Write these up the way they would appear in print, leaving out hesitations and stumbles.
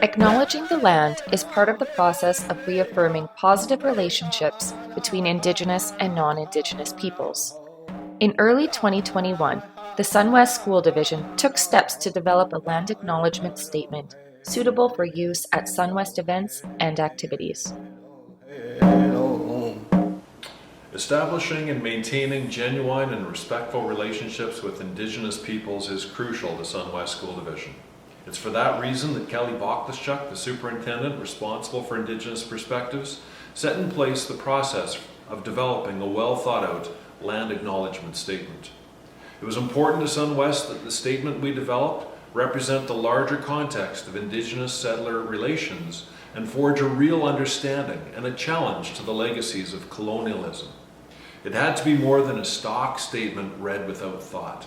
Acknowledging the land is part of the process of reaffirming positive relationships between Indigenous and non-Indigenous peoples. In early 2021, the SunWest School Division took steps to develop a Land Acknowledgement Statement suitable for use at SunWest events and activities. Establishing and maintaining genuine and respectful relationships with Indigenous peoples is crucial to SunWest School Division. It's for that reason that Kelly Bocklishchuk, the superintendent responsible for Indigenous perspectives, set in place the process of developing a well-thought-out Land Acknowledgement Statement. It was important to SunWest that the statement we developed represent the larger context of Indigenous settler relations and forge a real understanding and a challenge to the legacies of colonialism. It had to be more than a stock statement read without thought.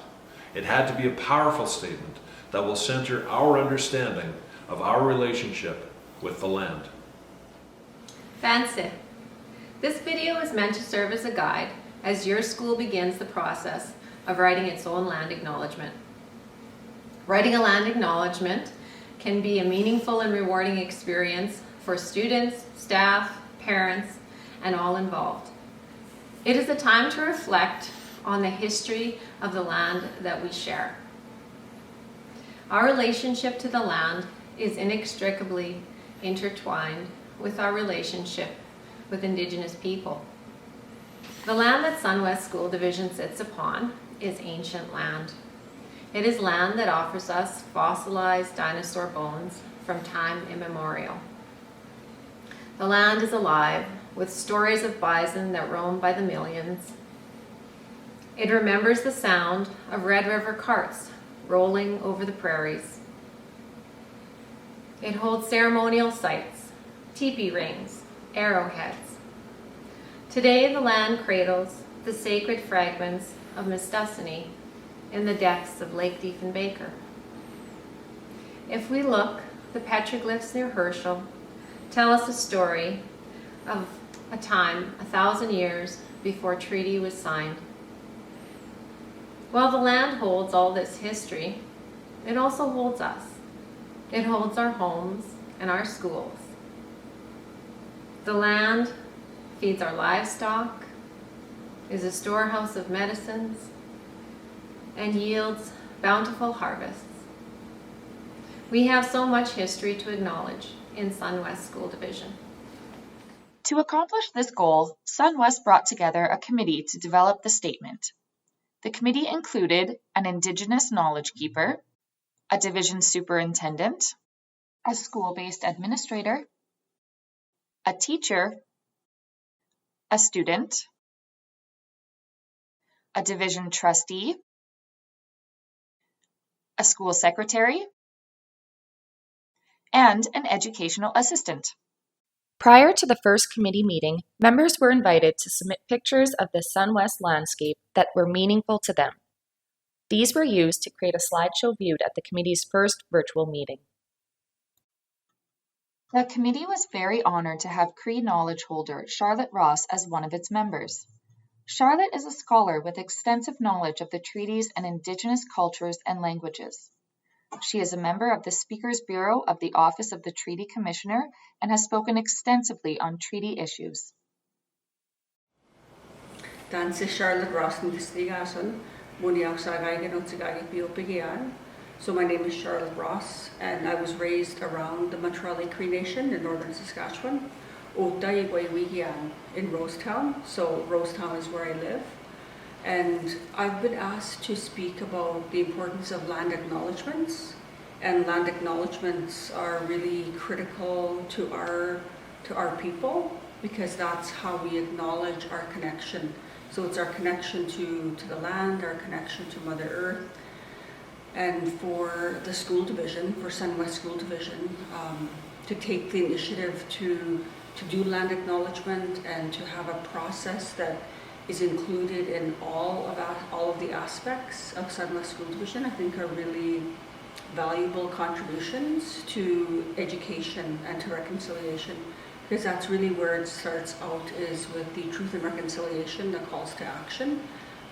It had to be a powerful statement that will center our understanding of our relationship with the land. Fancy. This video is meant to serve as a guide as your school begins the process of writing its own land acknowledgement. Writing a land acknowledgement can be a meaningful and rewarding experience for students, staff, parents, and all involved. It is a time to reflect on the history of the land that we share. Our relationship to the land is inextricably intertwined with our relationship with Indigenous people. The land that SunWest School Division sits upon is ancient land. It is land that offers us fossilized dinosaur bones from time immemorial. The land is alive with stories of bison that roam by the millions. It remembers the sound of Red River carts rolling over the prairies. It holds ceremonial sites, teepee rings, arrowheads. Today the land cradles the sacred fragments of Mistassini in the depths of Lake Diefenbaker. If we look, the petroglyphs near Herschel tell us a story of a time 1,000 years before treaty was signed. While the land holds all this history, it also holds us. It holds our homes and our schools. The land feeds our livestock, is a storehouse of medicines, and yields bountiful harvests. We have so much history to acknowledge in SunWest School Division. To accomplish this goal, SunWest brought together a committee to develop the statement. The committee included an Indigenous knowledge keeper, a division superintendent, a school-based administrator, a teacher, a student, a division trustee, a school secretary, and an educational assistant. Prior to the first committee meeting, members were invited to submit pictures of the SunWest landscape that were meaningful to them. These were used to create a slideshow viewed at the committee's first virtual meeting. The committee was very honored to have Cree knowledge holder Charlotte Ross as one of its members. Charlotte is a scholar with extensive knowledge of the treaties and Indigenous cultures and languages. She is a member of the Speakers Bureau of the Office of the Treaty Commissioner and has spoken extensively on treaty issues. Danse Charlotte Ross Ndistigason, Muniak Sagaigan Otsagagi Piopigian. So my name is Charlotte Ross, and I was raised around the Montreal Cree Nation in northern Saskatchewan, Otayigwaywigian in Rosetown. So Rosetown is where I live. And I've been asked to speak about the importance of land acknowledgements, and land acknowledgements are really critical to our people because that's how we acknowledge our connection. So it's our connection to the land, our connection to Mother Earth. And for the school division, for SunWest School Division, to take the initiative to do land acknowledgement and to have a process that is included in all of the aspects of SunWest School Division, I think are really valuable contributions to education and to reconciliation, because that's really where it starts out, is with the Truth and Reconciliation, the calls to action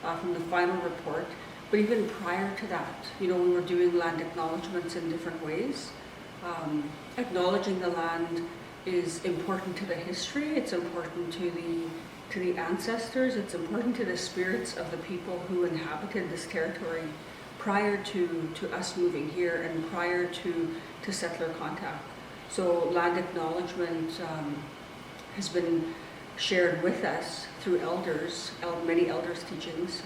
from the final report. But even prior to that, we were doing land acknowledgements in different ways. Acknowledging the land is important to the history, it's important to the ancestors, it's important to the spirits of the people who inhabited this territory prior to us moving here and prior to settler contact. So land acknowledgement has been shared with us through elders, many elders' teachings,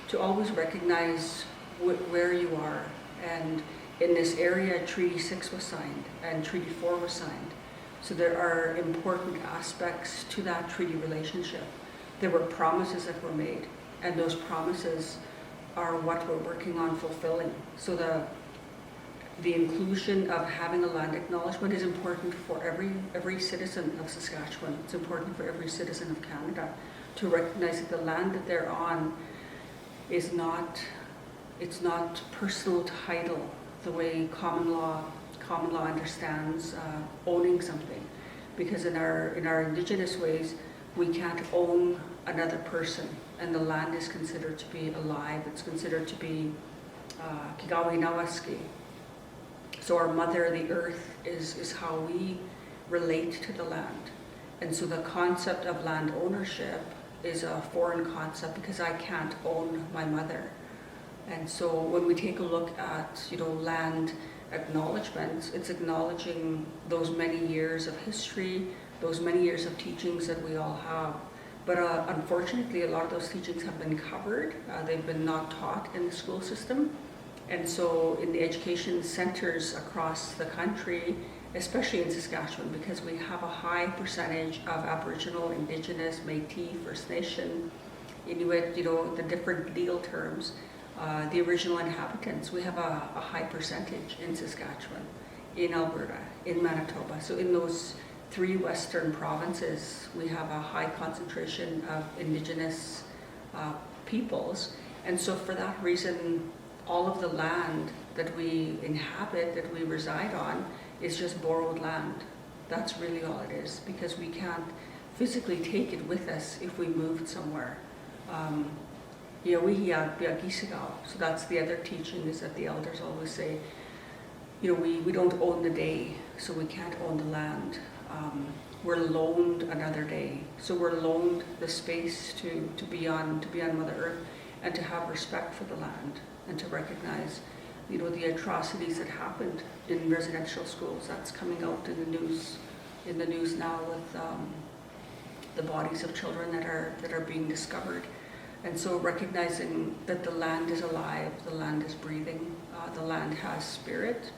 to always recognize where you are. And in this area, Treaty 6 was signed and Treaty 4 was signed. So there are important aspects to that treaty relationship. There were promises that were made, and those promises are what we're working on fulfilling. So the inclusion of having a land acknowledgement is important for every citizen of Saskatchewan. It's important for every citizen of Canada to recognize that the land that they're on is not, it's not personal title the way common law understands owning something, because in our Indigenous ways we can't own another person, and the land is considered to be alive. It's considered to be Kigawi-Nawaski. So our mother, the earth, is how we relate to the land. And so the concept of land ownership is a foreign concept because I can't own my mother. And so when we take a look at land acknowledgements, it's acknowledging those many years of history, those many years of teachings that we all have. But unfortunately, a lot of those teachings have been covered. They've been not taught in the school system. And so in the education centers across the country, especially in Saskatchewan, because we have a high percentage of Aboriginal, Indigenous, Métis, First Nation, Inuit, the different legal terms, the original inhabitants, we have a high percentage in Saskatchewan, in Alberta, in Manitoba. So in those three Western provinces, we have a high concentration of Indigenous peoples. And so for that reason, all of the land that we inhabit, that we reside on, is just borrowed land. That's really all it is, because we can't physically take it with us if we moved somewhere. So that's the other teaching, is that the elders always say, we don't own the day, so we can't own the land. We're loaned another day. So we're loaned the space to be on Mother Earth, and to have respect for the land, and to recognize the atrocities that happened in residential schools. That's coming out in the news now, with the bodies of children that are being discovered. And so recognizing that the land is alive, the land is breathing, the land has spirit.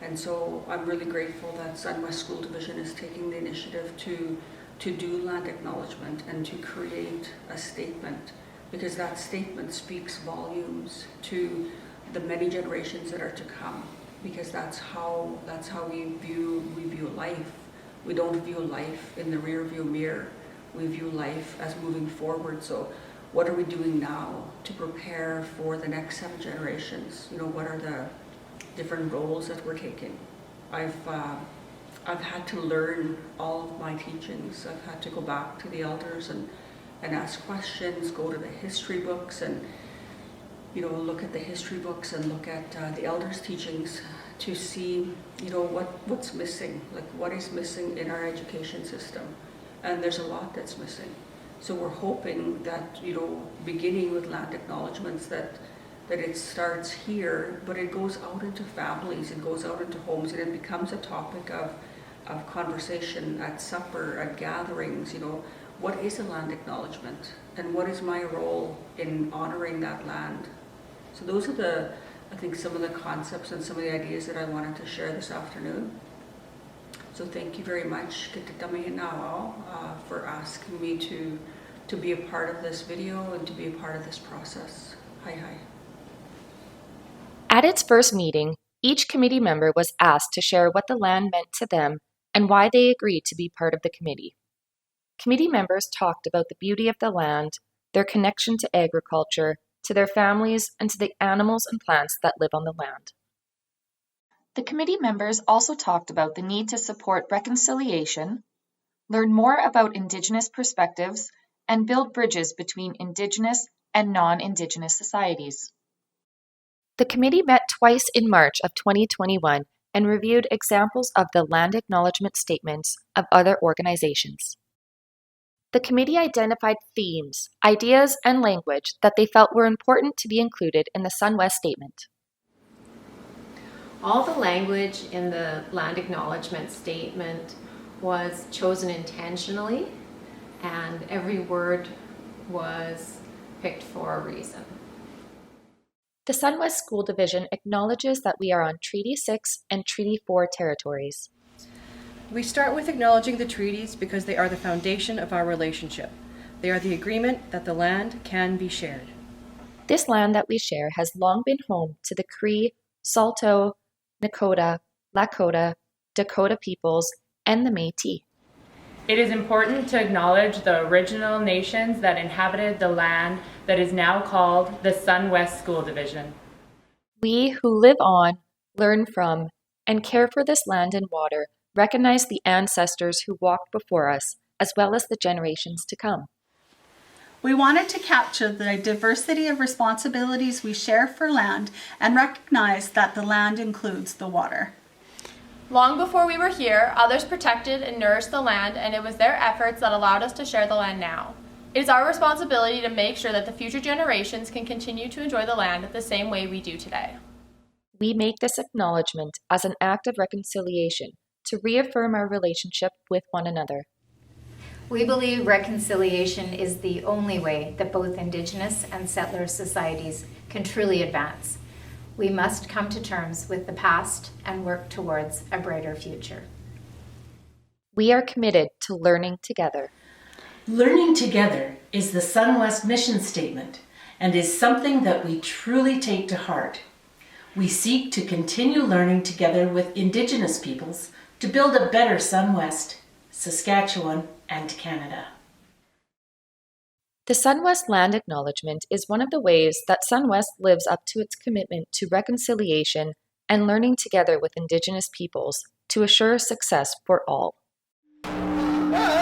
And so I'm really grateful that Sun West School Division is taking the initiative to do land acknowledgement and to create a statement, because that statement speaks volumes to the many generations that are to come, because that's how we view life. We don't view life in the rear view mirror. We view life as moving forward. So what are we doing now to prepare for the next 7 generations? What are the different roles that we're taking? I've had to learn all of my teachings. I've had to go back to the elders and ask questions, go to the history books, and look at the history books and look at the elders' teachings to see what's missing, like what is missing in our education system. And there's a lot that's missing. So we're hoping that beginning with land acknowledgements, that it starts here, but it goes out into families, it goes out into homes, and it becomes a topic of conversation at supper, at gatherings. What is a land acknowledgement, and what is my role in honoring that land? So those are I think some of the concepts and some of the ideas that I wanted to share this afternoon. So thank you very much, for asking me to be a part of this video and to be a part of this process. Hi. At its first meeting, each committee member was asked to share what the land meant to them and why they agreed to be part of the committee. Committee members talked about the beauty of the land, their connection to agriculture, to their families, and to the animals and plants that live on the land. The committee members also talked about the need to support reconciliation, learn more about Indigenous perspectives, and build bridges between Indigenous and non-Indigenous societies. The committee met twice in March of 2021 and reviewed examples of the Land Acknowledgement Statements of other organizations. The committee identified themes, ideas, and language that they felt were important to be included in the SunWest Statement. All the language in the Land Acknowledgement Statement was chosen intentionally, and every word was picked for a reason. The SunWest School Division acknowledges that we are on Treaty 6 and Treaty 4 territories. We start with acknowledging the treaties because they are the foundation of our relationship. They are the agreement that the land can be shared. This land that we share has long been home to the Cree, Saulteaux, Nakota, Lakota, Dakota peoples, and the Métis. It is important to acknowledge the original nations that inhabited the land that is now called the SunWest School Division. We who live on, learn from, and care for this land and water recognize the ancestors who walked before us, as well as the generations to come. We wanted to capture the diversity of responsibilities we share for land and recognize that the land includes the water. Long before we were here, others protected and nourished the land, and it was their efforts that allowed us to share the land now. It is our responsibility to make sure that the future generations can continue to enjoy the land the same way we do today. We make this acknowledgement as an act of reconciliation to reaffirm our relationship with one another. We believe reconciliation is the only way that both Indigenous and settler societies can truly advance. We must come to terms with the past and work towards a brighter future. We are committed to learning together. Learning together is the SunWest mission statement and is something that we truly take to heart. We seek to continue learning together with Indigenous peoples to build a better SunWest, Saskatchewan, and Canada. The SunWest Land Acknowledgement is one of the ways that SunWest lives up to its commitment to reconciliation and learning together with Indigenous peoples to assure success for all. Yeah,